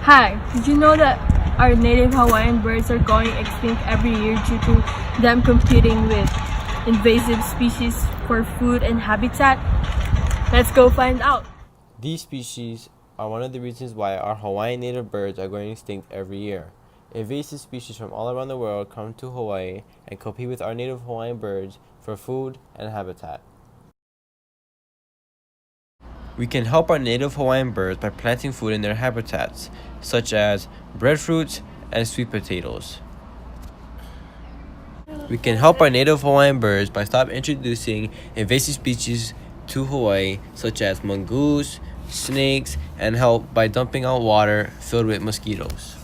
Hi, did you know that our native Hawaiian birds are going extinct every year due to them competing with invasive species for food and habitat? Let's go find out. These species are one of the reasons why our Hawaiian native birds are going extinct every year. Invasive species from all around the world come to Hawaii and compete with our native Hawaiian birds for food and habitat. We can help our native Hawaiian birds by planting food in their habitats, such as breadfruits and sweet potatoes. We can help our native Hawaiian birds by stop introducing invasive species to Hawaii, such as mongoose, snakes, and help by dumping out water filled with mosquitoes.